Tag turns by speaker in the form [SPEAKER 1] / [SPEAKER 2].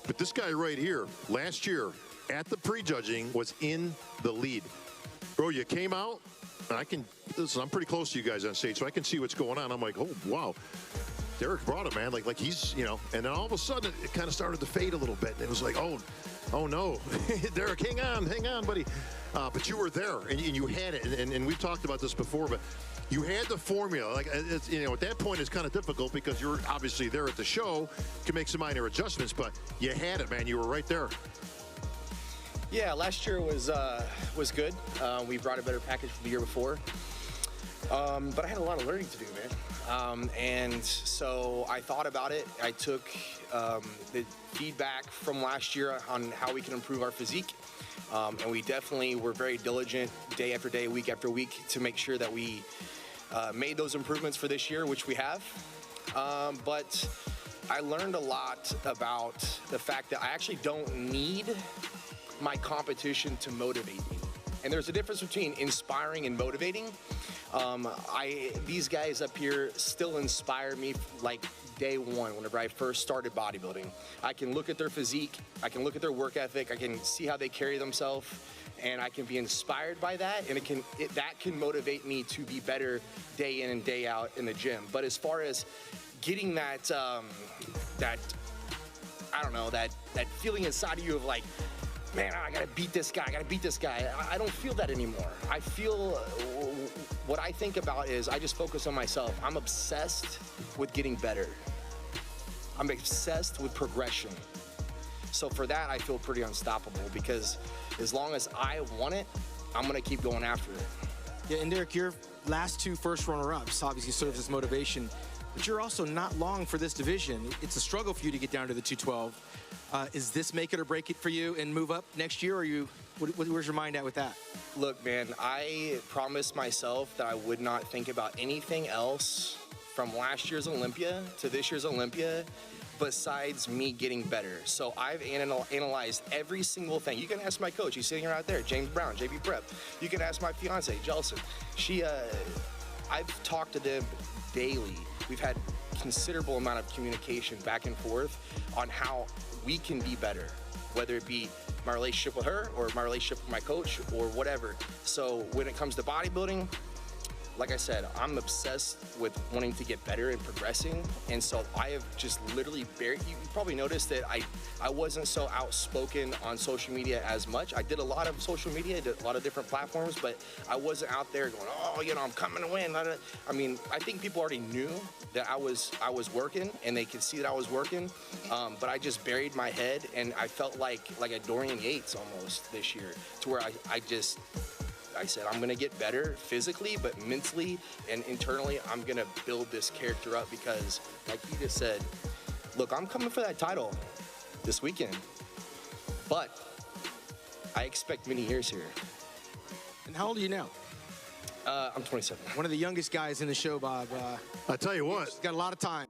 [SPEAKER 1] But this guy right here, last year at the prejudging, was in the lead. Bro, you came out, and I can, listen, I'm pretty close to you guys on stage, so I can see what's going on. I'm like, oh, wow. Derek brought it, man. Like he's, you know, and then all of a sudden it kind of started to fade a little bit. And it was like, oh no, Derek, hang on, buddy. But you were there, and you had it, and we've talked about this before, but you had the formula. Like, it's, you know, at that point it's kind of difficult because you're obviously there at the show, can make some minor adjustments, but you had it, man. You were right there.
[SPEAKER 2] Yeah, last year was good. We brought a better package from the year before, but I had a lot of learning to do, man. And so I thought about it. I took the feedback from last year on how we can improve our physique. And we definitely were very diligent day after day, week after week, to make sure that we made those improvements for this year, which we have. But I learned a lot about the fact that I actually don't need my competition to motivate me. And there's a difference between inspiring and motivating. These guys up here still inspire me like day one whenever I first started bodybuilding. I can look at their physique, I can look at their work ethic, I can see how they carry themselves, and I can be inspired by that, and that can motivate me to be better day in and day out in the gym. But as far as getting that, I don't know, that feeling inside of you of like, man, I gotta beat this guy, I don't feel that anymore. I feel, what I think about is I just focus on myself. I'm obsessed with getting better. I'm obsessed with progression. So for that, I feel pretty unstoppable because as long as I want it, I'm gonna keep going after it.
[SPEAKER 3] Yeah, and Derek, your last two first runner-ups obviously serves as motivation, but you're also not long for this division. It's a struggle for you to get down to the 212. Is this make it or break it for you and move up next year, or where's your mind at with that?
[SPEAKER 2] Look, man, I promised myself that I would not think about anything else from last year's Olympia to this year's Olympia besides me getting better. So I've analyzed every single thing. You can ask my coach, he's sitting right there, James Brown, JB Prep. You can ask my fiance, Jelson. I've talked to them daily. We've had considerable amount of communication back and forth on how we can be better, whether it be my relationship with her or my relationship with my coach or whatever. So when it comes to bodybuilding, like I said, I'm obsessed with wanting to get better and progressing. And so I have just literally you probably noticed that I wasn't so outspoken on social media as much. I did a lot of social media, did a lot of different platforms, but I wasn't out there going, oh, you know, I'm coming to win. I mean, I think people already knew that I was working and they could see that I was working, but I just buried my head and I felt like a Dorian Yates almost this year, to where I said, I'm gonna get better physically, but mentally and internally, I'm gonna build this character up because, like you just said, look, I'm coming for that title this weekend, but I expect many years here.
[SPEAKER 3] And how old are you now?
[SPEAKER 2] I'm 27.
[SPEAKER 3] One of the youngest guys in the show, Bob.
[SPEAKER 1] I tell you what.
[SPEAKER 3] Got a lot of time.